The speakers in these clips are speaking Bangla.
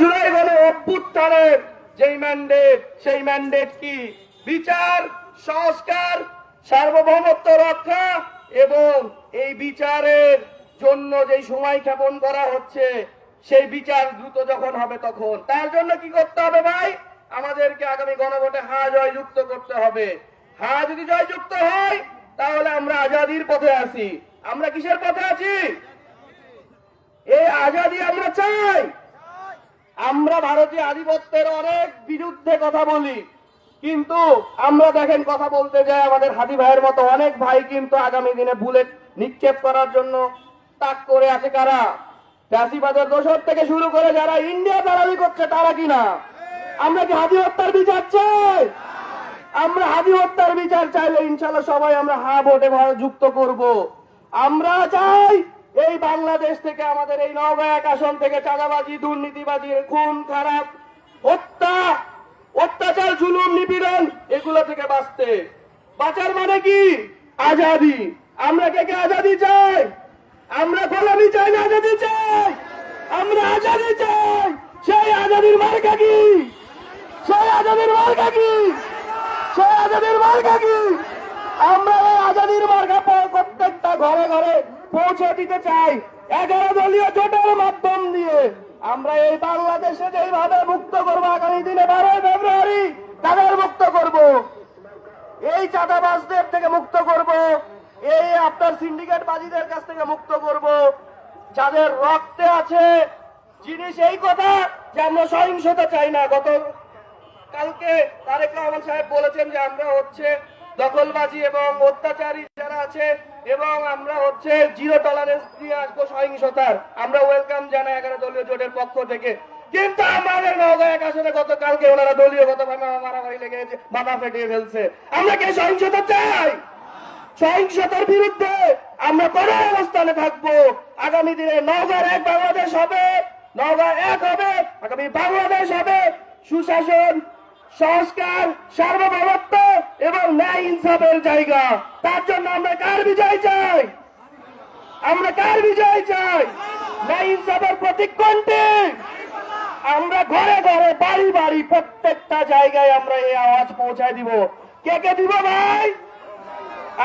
জুলাই গণ অভ্যুত্থানের যেই ম্যান্ডেট, সেই ম্যান্ডেট কি? বিচার, সংস্কার, সার্বভৌমত্ব রক্ষা এবং এই বিচারের জন্য যেই সময় ক্ষেপণ করা হচ্ছে, সেই বিচার দ্রুত যখন হবে তখন তার জন্য কি করতে হবে ভাই? আমাদেরকে আগামী গণভোটে হা জয়যুক্ত করতে হবে। হা যদি জয়যুক্ত হয় তাহলে আমরা আজাদির পথে আছি। আমরা কিসের পথে আছি? এই আজাদি আমরা চাই। আমরা ভারতীয় আধিপত্যের অনেক বিরুদ্ধে কথা বলি, কিন্তু আমরা দেখেন কথা বলতে যাই আমাদের হাদি ভাইয়ের মতো অনেক ভাই কিন্তু আগামী দিনে বুলেট নিক্ষেপ করার জন্য তাক করে আছে। কারা? ফ্যাসিবাদের দোসর থেকে শুরু করে যারা ইন্ডিয়া দালালি করছে তারা কিনা? আমরা কি হাদি হত্যার বিচার চাই? আমরা হাদি হত্যার বিচার চাইলে ইনশাল্লাহ সবাই আমরা হা ভোটে যুক্ত করব। আমরা চাই এই বাংলাদেশ থেকে, আমাদের এই নওগাঁ এক আসন থেকে চাঁদাবাজি, দুর্নীতিবাজি, খুন খারাপ, হত্যা, অত্যাচার, জুলুম, নিপীড়ন এগুলো থেকে বাঁচতে। বাঁচার মানে কি? আজাদি। আমরা কে কে আজাদি চাই? আমরা গোলামি চাই না, আজাদি চাই। আমরা আজাদি চাই। সেই আজাদির মার্কা কি? সেই আজাদির মার্কা কি? সেই আজাদির মার্কা কি? আমরা এই আজাদির মার্কা প্রত্যেকটা ঘরে ঘরে পৌঁছে দিতে চাই 11 দলীয় জোটের মাধ্যম দিয়ে। আমরা এই বাংলাদেশে যেভাবে মুক্ত করবো আগামী দিনে 12 ফেব্রুয়ারি তাদের মুক্ত করব, এই চাঁদাবাজদের থেকে মুক্ত করব, এই আপনার সিন্ডিকেট বাজিদের কাছ থেকে মুক্ত করব। যাদের রক্তে আছে জিনিস এই কথা যে আমরা সহিংসতা চাই না। গত কালকে তারেক রহমান সাহেব বলেছেন যে আমরা হচ্ছে দখলবাজি এবং অত্যাচারী যারা আছে এবং আমরা হচ্ছে জিরো টলারেন্স দিয়ে আসবো সহিংসতার। আমরা ওয়েলকাম জানাই 11 দলীয় জোটের পক্ষ থেকে। কিন্তু আমাদের নওগাঁ এক আসনে গতকালকে ওনারা দলীয়গত মারামারি লেগে মাথা ফেটিয়ে ফেলছে। আমরা কি সহিংসতা চাই? সহিংসতার বিরুদ্ধে আমরা কোন অবস্থানে থাকবো? আগামী দিনে নওগাঁর এক বাংলাদেশ হবে, নওগাঁ এক হবে, আগামী বাংলাদেশ হবে সুশাসন, সংস্কার, সার্বভৌমত্ব এবং ন্যায় ইনসাফের জায়গা। তার জন্য আমরা কার বিজয় চাই? আমরা কার বিজয় চাই? ন্যায় ইনসাফের প্রতীক কোনটি? আমরা ঘরে ঘরে, বাড়ি বাড়ি, প্রত্যেকটা জায়গায় আমরা এই আওয়াজ পৌঁছায় দিব। কে কে দিব ভাই?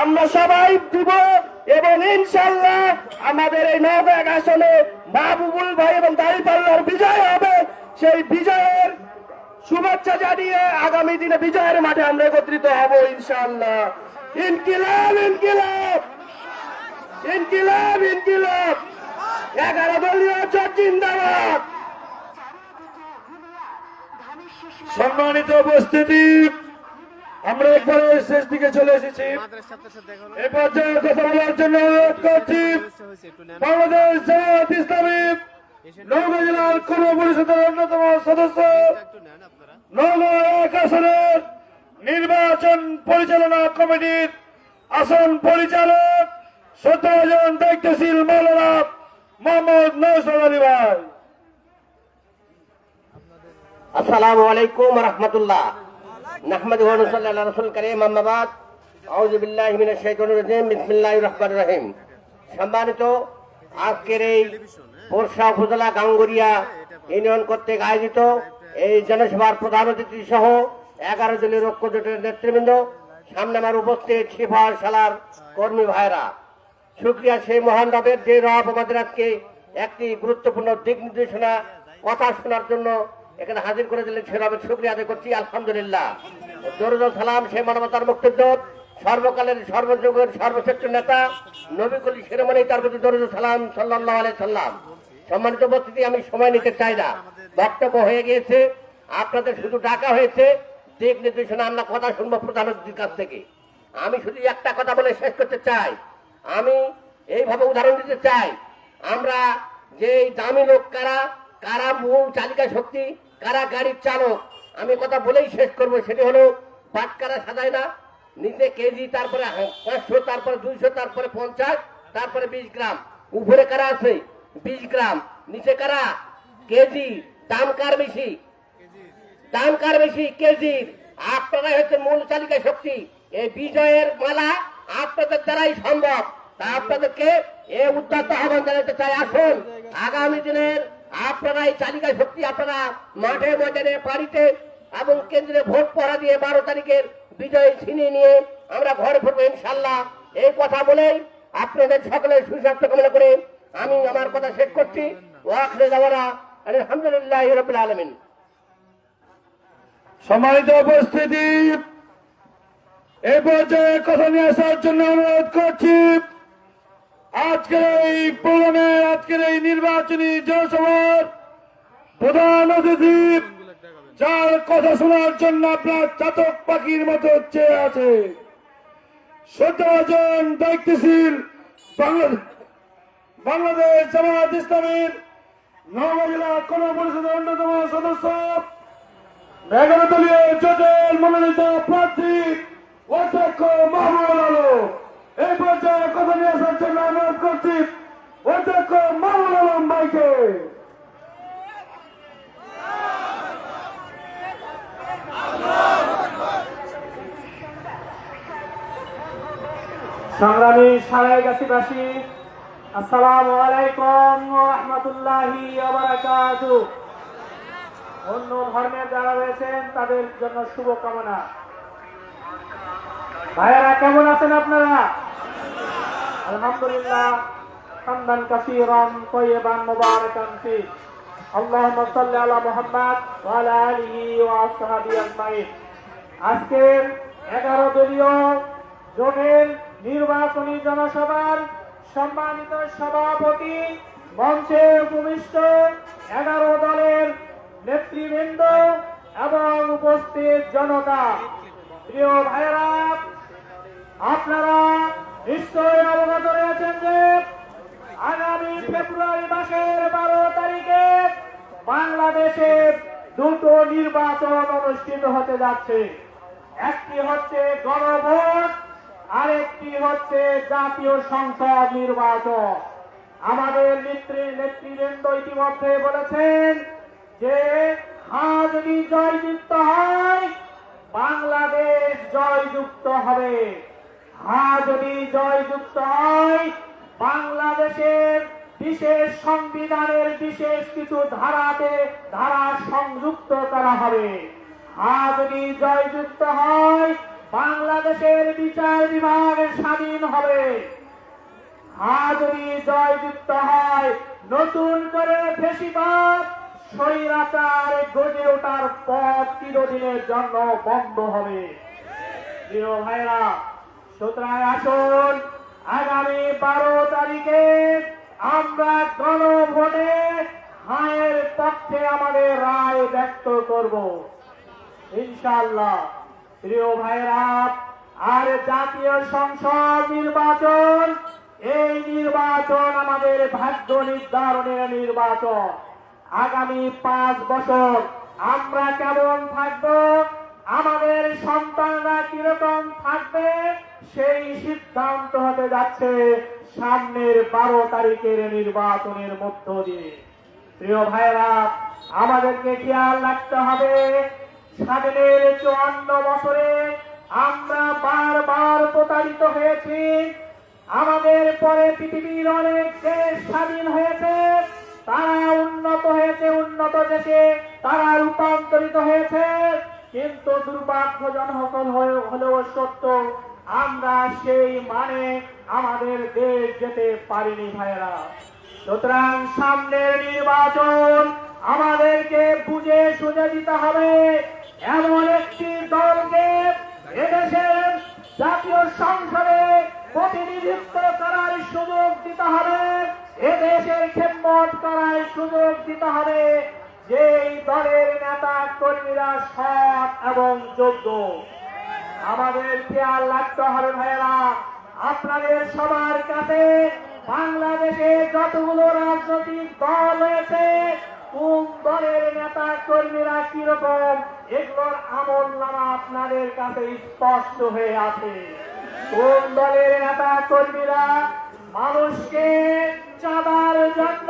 আমরা সবাই দিব এবং ইনশাল্লাহ আমাদের এই নওগাঁ আসনে মাহবুবুল ভাই এবং দাঁড়িপাল্লার বিজয় হবে। সেই বিজয়ের শুভেচ্ছা জানিয়ে আগামী দিনে বিজয়ের মাঠে আমরা একত্রিত হব ইনশাআল্লাহ। ইনকিলাব, ইনকিলাব, ইনকিলাব, ইনকিলাব। 11 দলীয় জোট জিন্দাবাদ। সম্মানিত উপস্থিতি, আমরা একবারে শেষ দিকে চলে এসেছি। এই পর্যায়ে কথা বলার জন্য অনুরোধ করছি বাংলাদেশ জামায়াত ইসলামী নওগাঁ জেলার কর্ম পরিষদের অন্যতম সদস্য, নওগাঁ এক আসনের নির্বাচন পরিচালনা কমিটির আসন পরিচালক, 17 জন দায়িত্বশীল মৌলানা মোহাম্মদ নওশাদ আলী ভাই। আসসালামু আলাইকুম ওয়া রাহমাতুল্লাহ। নাহমাদুহু ওয়া নুসাল্লি আলা রাসূলিল কারীম, আম্মা বাদ। আউযু বিল্লাহি মিনাশ শাইতানির রাজিম। বিসমিল্লাহির রহমানির রহিম। সম্মানিত আজকের এই পোরশা উপজেলা গাঙ্গুরিয়া ইউনিয়ন কর্তৃক আয়োজিত এই জনসভার প্রধান অতিথি সহ 11 দলীয় ঐক্য জোটের নেতৃবৃন্দ, সামনে আমার উপস্থিত সিফার সালার কর্মী ভাইরা, শুকরিয়া সেই মহান রবের যে রব আমাদের আজকে একটি গুরুত্বপূর্ণ দিক নির্দেশনা কথা শোনার জন্য এখানে হাজির করে দিলেন, সে রবের শুকরিয়া আদায় করছি আলহামদুলিল্লাহ। দরুদ ও সালাম সেই মানবতার মুক্তিযোদ্ধা, সর্বকালের সর্বযুগের সর্বশ্রেষ্ঠ নেতা নবী কলি শিরোমণি, তার প্রতি দরুদ ও সালাম সাল্লাল্লাহু আলাইহি সাল্লাম। সম্মানিত উপস্থিতি, আমি সময় নিতে চাই না, বক্তব্য হয়ে গিয়েছে, আপনাদের শুধু ডাকা হয়েছে দিক নির্দেশনা, আমরা কথা শুনবো প্রধান অতিথির কাছ থেকে। আমি শুধু একটা কথা বলে শেষ করতে চাই। আমি এইভাবে উদাহরণ দিতে চাই, আমরা যে দামি লোক কারা, কারা মূল চালিকা শক্তি, কারা গাড়ির চালক, আমি কথা বলেই শেষ করবো। সেটি হলো বাটকারা সাজায় না, নিচে কেজি, তারপরে 500, তারপরে 200, তারপরে 50, তারপরে 20 গ্রাম। উপরে কারা আছে 20 গ্রাম, নিচে কারা কেজি। দাম কার বেশি? দাম কার বেশি? কেজির। আপনারাই হচ্ছে মূল চালিকা শক্তি। এই বিজয়ের মালা আপনাদের দ্বারাই সম্ভব। তা আপনাদেরকে এই উদ্যত আহ্বান জানাতে চাই, আসুন আগামী দিনের আপনারা এই চালিকা শক্তি আপনারা মাঠে ময়দানে বাড়িতে এবং কেন্দ্রে ভোট পড়া দিয়ে 12 তারিখের বিজয় ছিনিয়ে নিয়ে আমরা ঘরে ফিরবো ইনশাল্লাহ। এই কথা বলেই আপনাদের সকলের সুস্বাস্থ্য কামনা করে আমি আমার কথা শেষ করছি। ওয়াখির দাওয়ানা আলহামদুলিল্লাহি রাব্বিল আলামিন। সম্মানিত উপস্থিতি, এই পর্যায়ে কথা নিয়ে আসার জন্য অনুরোধ করছি আজকের এই প্রোগ্রামে, আজকের এই নির্বাচনী জনসভার প্রধান অতিথি, যার কথা শোনার জন্য আপনার চাতক পাখির মতো চেয়ে আছে, শ্রদ্ধাভাজন দায়িত্বশীল বাংলাদেশ জামায়াত ইসলামীর নওগাঁ জেলা কর্ম পরিষদের অন্যতম সদস্য, মেঘনাদলীয় জোটের মনোনীত প্রার্থী অধ্যক্ষ মাহমুদুল আলম। এই পর্যায়ে কথা নিয়ে আসার জন্য অনুরোধ করছি অধ্যক্ষ মাহমুদুল আলম ভাইকে। সংগ্রামী সারাইগাছিবাসী, আসসালামু আলাইকুম ওয়া রাহমাতুল্লাহি ওয়া বারাকাতুহু। অন্য ধর্মের যারা রয়েছেন তাদের জন্য শুভকামনা। ভাইয়েরা কেমন আছেন আপনারা? আলহামদুলিল্লাহ, হামদান কাসীরান তাইয়িবান মুবারাকান ফি। আল্লাহুম্মা সাল্লি আলা মুহাম্মাদ ওয়া আলা আলিহি ওয়া আসহাবিহি আজমাইন। আজকের 11 দলীয় জোটের নির্বাচনী জনসভার সম্মানিত সভাপতি, মঞ্চে উপবিষ্ট 11 দলের নেতৃবৃন্দ এবং উপস্থিত জনতা, প্রিয় ভাইয়েরা, আপনারা নিশ্চয়ই অবগত রয়েছেন যে আগামী ফেব্রুয়ারি মাসের 12 তারিখে বাংলাদেশে দুটো নির্বাচন অনুষ্ঠিত হতে যাচ্ছে। একটি হচ্ছে গণভোট, আরেকটি হচ্ছে জাতীয় সংসদ নির্বাচন। আমাদের নেতৃবৃন্দ ইতিমধ্যে বলেছেন যে যদি জয়যুক্ত হয় বাংলাদেশ জয়যুক্ত হবে, যদি জয়যুক্ত হয় বাংলাদেশের বিশেষ সংবিধানের বিশেষ কিছু ধারা সংযুক্ত করা হবে, যদি জয়যুক্ত হয় বাংলাদেশের বিচার বিভাগ স্বাধীন হবে, যদি জয়যুক্ত হয় নতুন করে ফ্যাসিবাদ স্বৈরাচার গড়ে ওঠার পথ চিরদিনের জন্য বন্ধ হবে। প্রিয় ভাইরা, সুতরাং আসুন আগামী 12 তারিখে আমরা গণভোটে হায়ের পক্ষে আমাদের রায় ব্যক্ত করব ইনশাআল্লাহ। প্রিয় ভাইরা, আর জাতীয় সংসদ নির্বাচন, এই নির্বাচন আমাদের ভাগ্য নির্ধারণের নির্বাচন। আগামী 5 বছর আমরা কেমন থাকব, আমাদের সন্তানরা কিরকম থাকবে, সেই সিদ্ধান্ত হতে যাচ্ছে সামনের 12 তারিখের নির্বাচনের মধ্য দিয়ে। প্রিয় ভাইরা, আমাদেরকে খেয়াল রাখতে হবে স্বাধীনের 54 বছরে আমরা বারবার প্রতারিত হয়েছি। আমাদের পরে পৃথিবীর অনেক দেশ স্বাধীন হয়েছে, তারা উন্নত হয়েছে, উন্নত দেশে তারা রূপান্তরিত হয়েছে, কিন্তু দুর্ভাগ্যজনক হলেও সত্য আমরা সেই মানে আমাদের দেশ যেতে পারিনি ভাইয়েরা। সুতরাং সামনের নির্বাচন আমাদেরকে বুঝে সুঝে দিতে হবে। এমন একটি দলকে এদেশের জাতীয় সংসদে প্রতিনিধিত্ব করার সুযোগ দিতে হবে, এদেশের খেদমত করার সুযোগ দিতে হবে, যেই দলের নেতা কর্মীরা সৎ এবং যোগ্য। আমাদের খেয়াল রাখতে হবে ভাইয়েরা, আপনাদের সবার কাছে বাংলাদেশে যতগুলো রাজনৈতিক দল রয়েছে, কোন দলের নেতা কর্মীরা কিরকম, এগুলোর আমল নামা আপনাদের কাছে স্পষ্ট হয়ে আছে। কোন দলের নেতা কর্মীরা মানুষকে চাঁদার জন্য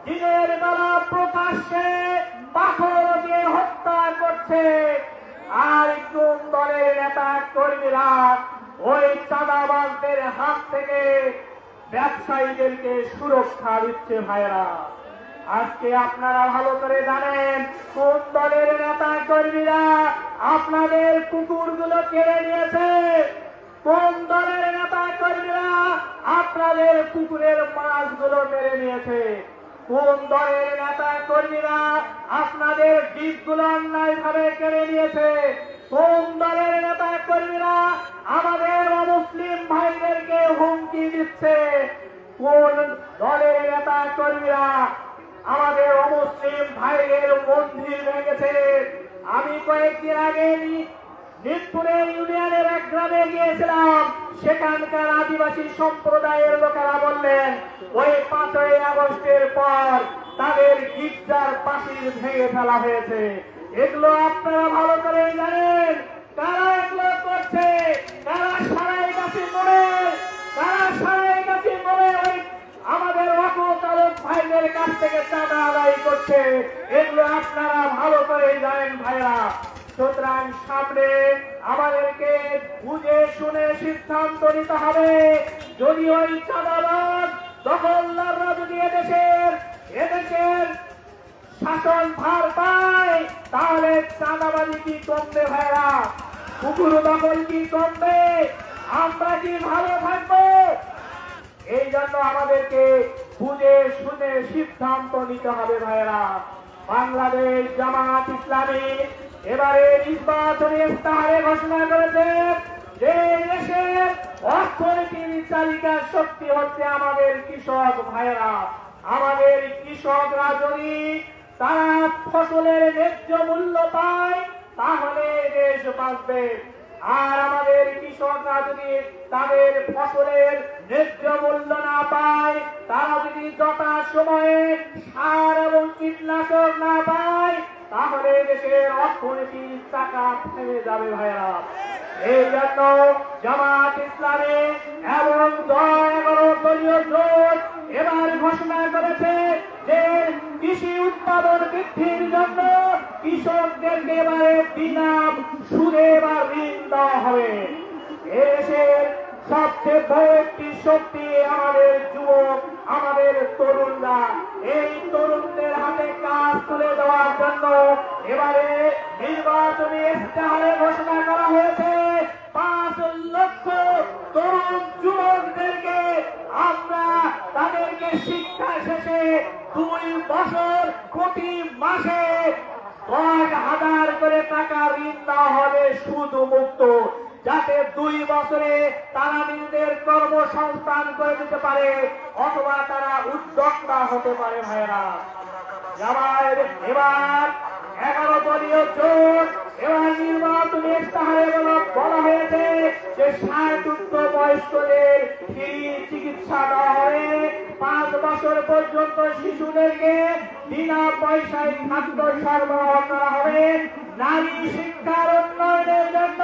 দিনের বেলা প্রকাশ্যে পাথর দিয়ে হত্যা করছে, আর কোন দলের নেতা কর্মীরা ওই চাঁদাবাজদের হাত থেকে ব্যবসায়ীদেরকে সুরক্ষা দিচ্ছে ভাইরা। আজকে আপনারা ভালো করে জানেন কোন দলের নেতা কর্মীরা আপনাদের কুকুরগুলো কেড়ে নিয়েছে, কোন দলের নেতা কর্মীরা আপনাদের কুকুরের মাছগুলো মেরে নিয়েছে, কোন দলের নেতা কর্মীরা আপনাদের দ্বীপগুলো অন্যায় ভাবে কেড়ে নিয়েছে, কোন দলের নেতা কর্মীরা আমাদের অমুসলিম ভাইদেরকে হুমকি দিচ্ছে, কোন দলের নেতা কর্মীরা আমাদের অমুসলিম ভাইদের মন্দির ভেঙেছে। আমি কয়েকদিন আগে মিরপুরের ইউনিয়নের এক গ্রামে গিয়েছিলাম, সেখানকার আদিবাসী সম্প্রদায়ের লোকেরা বললেন ওই 5ই আগস্টের পর তাদের গির্জার পাঁচিল ভেঙে ফেলা হয়েছে। এগুলো আপনারা ভালো করে জানেন কারা এগুলো করছে, কারা সারাই গাছি মোড়ে, কারা সারাই গাছি মোড়ে ওই আমাদের অটো চালক ভাইদের কাছ থেকে চাঁদা আদায় করছে। এগুলো আপনারা ভালো করে জানেন ভাইরা। সুতরাং সামনে আমাদেরকে বুঝে শুনে সিদ্ধান্ত নিতে হবে। যদি ওই চাঁদাবাজ দখলদাররা যদি এদেশের শাসন ভার পায় তাহলে চাঁদাবাজি কি কমবে ভাইরা? কুকুর দখল কি কমবে? আমরা কি ভালো থাকবো? এই জন্য আমাদেরকে বুঝে শুনে সিদ্ধান্ত নিতে হবে ভাইরা। বাংলাদেশ জামাত ইসলামী এবারে নির্বাচনী ইস্তাহারে ঘোষণা করেছে যে দেশের অর্থনীতির চালিকা শক্তি হচ্ছে আমাদের কৃষক ভাইরা। আমাদের কৃষকরা যদি তারা ফসলের ন্যায্য মূল্য পায় তাহলে দেশ বাঁচবে। আর আমাদের কৃষকরা যদি তাদের ফসলের ন্যায্য মূল্য না পায়, তারা যদি যথা সময়ে সার এবং কীটনাশক না পায় তাহলে দেশের অর্থনীতির চাকা থেমে যাবে ভাইরা। এই জন্য জামাত ইসলামী এবং 11 দলীয় জোট এবার ঘোষণা করেছে যে কৃষি উৎপাদন বৃদ্ধির জন্য কৃষকদেরকে এবারে বিনা সুদে বা ঋণ দেওয়া হবে। এদেশের সবচেয়ে বড় একটি শক্তি আমাদের যুবক, আমাদের তরুণরা। এই তরুণদের হাতে কাজ তুলে দেওয়ার জন্য এবারে নির্বাচনী ইস্তাহারে ঘোষণা করা হয়েছে 5 লক্ষ তরুণ যুবকদেরকে আমরা তাদেরকে শিক্ষা শেষে 2 বছর প্রতি মাসে 10,000 করে টাকা ঋণ দেওয়া হবে সুদ মুক্ত, যাতে 2 বছরে তারা নিজেদের কর্মসংস্থান করে দিতে পারে অথবা তারা উদ্যোক্তা হতে পারে ভাইরা। এবার 11 দলীয় জোট এবার নির্বাচনী ইস্তাহারে বলা হয়েছে যে 60 বয়স্কদের ফ্রি চিকিৎসা দেওয়া হবে, 5 বছর পর্যন্ত শিশুদেরকে বিনা পয়সায় খাদ্য সরবরাহ করা হবে, নারী শিক্ষার উন্নয়নের জন্য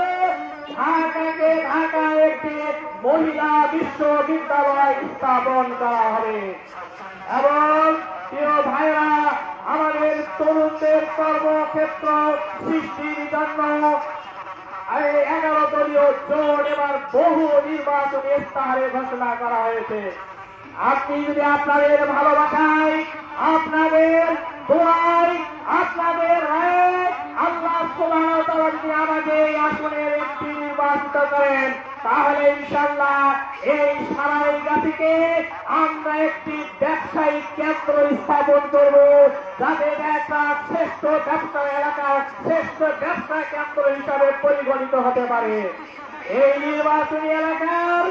ঢাকায় একটি মহিলা বিশ্ববিদ্যালয় স্থাপন করা হবে। এবং প্রিয় ভাইরা, আমাদের তরুণদের কর্মক্ষেত্র সৃষ্টির জন্য 11 দলীয় জোট এবার বহু নির্বাচনী ইস্তাহারে ঘোষণা করা হয়েছে। আপনি যদি আপনাদের ভালোবাসায়, আপনাদের দোয়ায়, আপনাদের রায়ে আল্লাহ সুবহানাহু ওয়া তাআলা যদি আমাকে এই আসনের একটি নির্বাচিত করেন তাহলে ইনশাআল্লাহ এই সারাইগাছিকে আমরা একটি ব্যবসায়িক কেন্দ্র স্থাপন করব, যাতে একটা শ্রেষ্ঠ ব্যবসা এলাকা, শ্রেষ্ঠ ব্যবসা কেন্দ্র হিসাবে পরিগণিত হতে পারে। এই নির্বাচনী এলাকার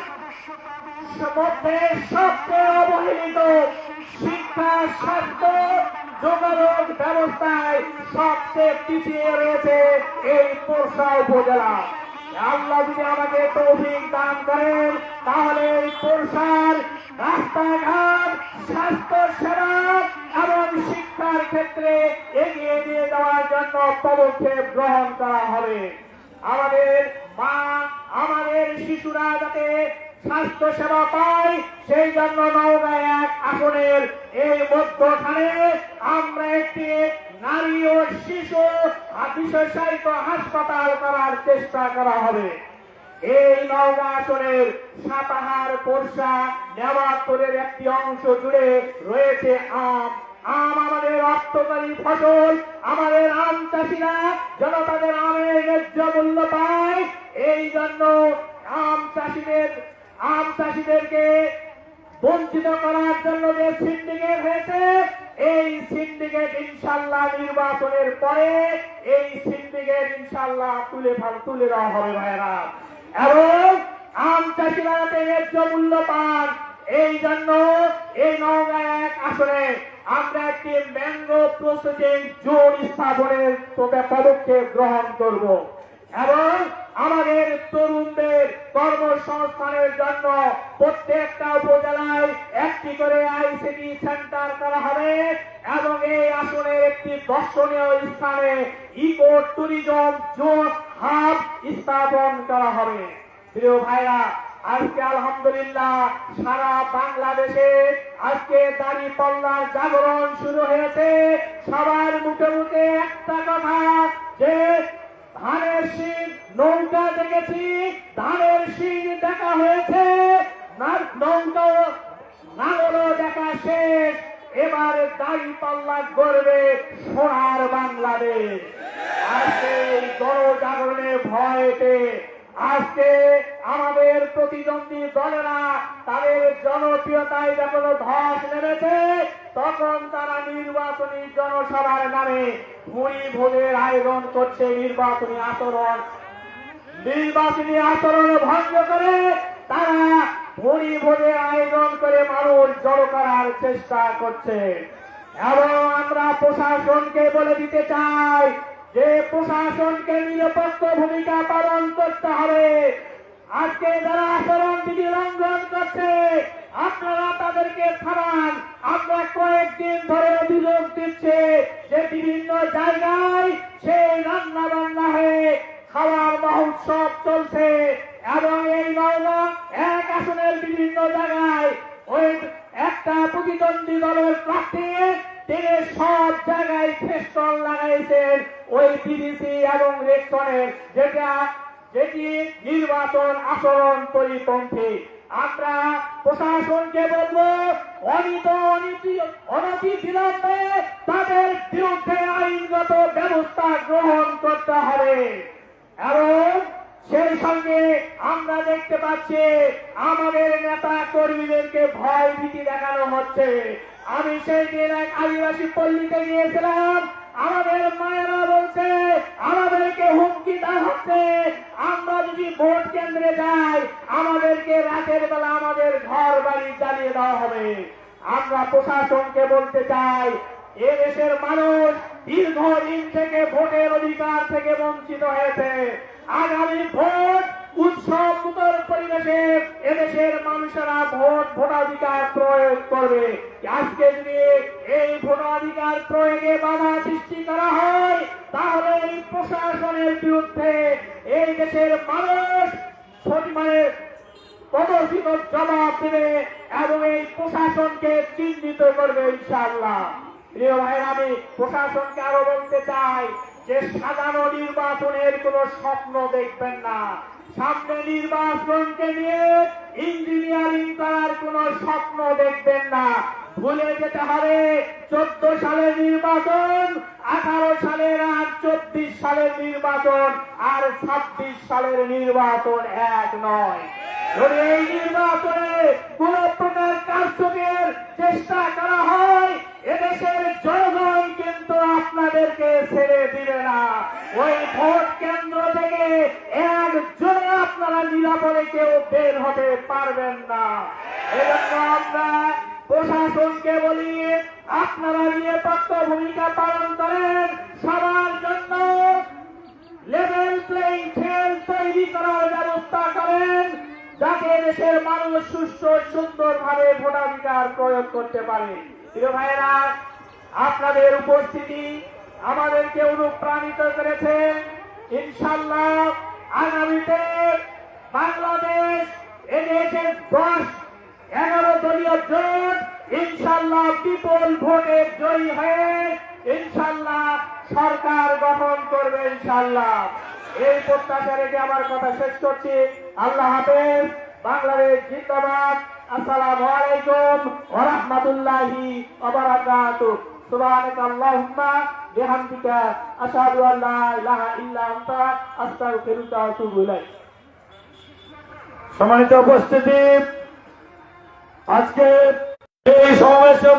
মধ্যে সবচেয়ে অবহেলিত শিক্ষা, স্বাস্থ্য, যোগাযোগ ব্যবস্থায় সবচেয়ে পিছিয়ে রয়েছে এই পোরশা উপজেলা। আল্লাহ যদি আমাকে তৌফিক দান করেন তাহলে এই পোরশার রাস্তাঘাট, স্বাস্থ্য সেবা এবং শিক্ষার ক্ষেত্রে এগিয়ে নিয়ে যাওয়ার জন্য পদক্ষেপ গ্রহণ করা হবে। আমাদের মা, আমাদের শিশুরা যাতে স্বাস্থ্য সেবা পায় সেই জন্য নওগাঁ 1 আসনের এই মধ্যখানে আমরা একটি নারী ও শিশু বিশেষায়িত হাসপাতাল করার চেষ্টা করা হবে। এই নওগাঁ আসনের সাপাহার, পোরশা, নেওয়াতপুরের একটি অংশ জুড়ে রয়েছে আম, আম আমাদের অর্থকারী ফসল, আমাদের আম চাষিরা যেন তাদের আমের ন্যায্য মূল্য পায়, এই জন্য আম চাষিদেরকে বঞ্চিত করার জন্য যে সিন্ডিকেট হয়েছে, এই সিন্ডিকেট ইনশাল্লাহ নির্বাচনের পরে এই সিন্ডিকেট ইনশাল্লাহ তুলে দেওয়া হবে ভাইরা। এবং আম চাষিরা যাতে ন্যায্য মূল্য পান, এই জন্য এই নওগাঁ 1 আসনে আমরা একটি ম্যাঙ্গো প্রসেসিং জোন স্থাপনের পদক্ষেপ গ্রহণ করব এবং আমাদের তরুণদের কর্মসংস্থানের জন্য প্রত্যেকটা উপজেলায় একটি করে আইসিটি সেন্টার করা হবে এবং এই আসনের একটি দর্শনীয় স্থানে ইকো ট্যুরিজম জোন হাব স্থাপন করা হবে। প্রিয় ভাইরা, আজকে আলহামদুলিল্লাহ সারা বাংলাদেশে আজকে দাঁড়িপাল্লার জাগরণ শুরু হয়েছে। সবার মুখে মুখে একটা কথা যে ধানের শীষ নৌকা দেখেছি, ধানের শীষ দেখা হয়েছে, নৌকা নাগরও দেখা শেষ, এবার দাঁড়িপাল্লা গড়বে সোনার বাংলাদেশ। আজকে এই গণজাগরণে ভয়েতে আজকে আমাদের প্রতিদ্বন্দ্বী দলেরা তাদের জনপ্রিয়তায় যখন ধস নেমেছে, তখন তারা নির্বাচনী জনসভার নামে ভুঁড়ি ভোজের আয়োজন করছে। নির্বাচনী আচরণ ভঙ্গ করে তারা ভুঁড়ি ভোজের আয়োজন করে মানুষ জড়ো করার চেষ্টা করছে। এবং আমরা প্রশাসনকে বলে দিতে চাই যে প্রশাসনকে নিরপেক্ষ ভূমিকা পালন করতে হবে। আজকে যারা আচরণবিধি লঙ্ঘন করছে আপনারা তাদেরকে থামান। আমরা কয়েকদিন ধরে অভিযোগ দিচ্ছে যে বিভিন্ন জায়গায় সেই রান্না বান্না হয়ে খাওয়ার মহোৎসব চলছে এবং এই নওগাঁ 1 আসনের বিভিন্ন জায়গায় ওই একটা প্রতিদ্বন্দ্বী দলের প্রার্থী তিনি সব জায়গায় ফেস্টন লাগাইছেন ওই বিবিসি এবং রেকশনের, যেটি নির্বাচন আচরণ পরিপন্থী। আমরা প্রশাসনকে বলবো অনতি বিলম্বে তাদের বিরুদ্ধে আইনগত ব্যবস্থা গ্রহণ করতে হবে। এবং সেই সঙ্গে আমরা দেখতে পাচ্ছি আমাদের নেতা কর্মীদেরকে ভয় ভীতি দেখানো হচ্ছে। আমি সেই দিন এক আদিবাসী পল্লীতে গিয়েছিলাম, আমাদের মায়েরা বলছে আমাদেরকে হুমকি দেওয়া হচ্ছে, আমরা যদি ভোট কেন্দ্রে যাই আমাদেরকে রাতের বেলা আমাদের ঘর বাড়ি জ্বালিয়ে দেওয়া হবে। আমরা প্রশাসনকে বলতে চাই এদেশের মানুষ দীর্ঘদিন থেকে ভোটের অধিকার থেকে বঞ্চিত হয়েছে। আগামী ভোট উৎসব মুখর পরিবেশে এদেশের মানুষেরা ভোটাধিকার প্রয়োগ করবে। আজকে যদি এই ভোটাধিকার প্রয়োগে বাধা সৃষ্টি করা হয় তাহলে এই প্রশাসনের বিরুদ্ধে এই দেশের মানুষ প্রদর্শিত জবাব দেবে এবং এই প্রশাসনকে চিহ্নিত করবে ইনশাআল্লাহ। প্রিয় ভাই, আমি প্রশাসনকে আরো বলতে চাই যে সাজানো নির্বাচনের কোন স্বপ্ন দেখবেন না। সামনে নির্বাচনকে নিয়ে ইঞ্জিনিয়ারিং করার কোন স্বপ্ন দেখবেন না। ভুলে যেতে হবে 14 সালের নির্বাচন, 18 সালের আর 24 সালের নির্বাচন আর 26 সালের নির্বাচন এক নয়। যদি এই নির্বাচনে কোন প্রকার কারচুপির চেষ্টা করা হয় এদেশের জনগণ কিন্তু আপনাদেরকে ছেড়ে দিবে না। ওই ভোট কেন্দ্র থেকে একজনে আপনারা নিরাপদে কেউ বের হতে পারবেন না। এজন্য আমরা প্রশাসনকে বলি আপনারা নিরপেক্ষ ভূমিকা পালন করেন, সবার জন্য লেভেল প্লেইং ফিল্ড তৈরি করার ব্যবস্থা করেন যাতে দেশের মানুষ সুস্থ সুন্দরভাবে ভোটাধিকার প্রয়োগ করতে পারে। প্রিয় ভাইয়েরা, আপনাদের উপস্থিতি আমাদেরকে অনুপ্রাণিত করেছে। ইনশাআল্লাহ আগামীতে বাংলাদেশ এদেশের 10-11 দলীয় জোট ইনশাআল্লাহ বিপুল ভোটে জয়ী হয়ে ইনশাআল্লাহ সরকার গঠন করবে ইনশাআল্লাহ। এই প্রত্যাশা রেখে আমার কথা শেষ করছি। আল্লাহ হাফেজ। বাংলাদেশ জিন্দাবাদ। আসসালামু আলাইকুম ওয়া রাহমাতুল্লাহি ওয়া বারাকাতুহু। সুবহানাকা আল্লাহুম্মা বিহামদিকা আশহাদু আল লা ইলাহা ইল্লা আনতা আস্তাগফিরুকা ওয়া আতুবু ইলাইক। সম্মানিত উপস্থিতি, আজকে এই সমাবেশে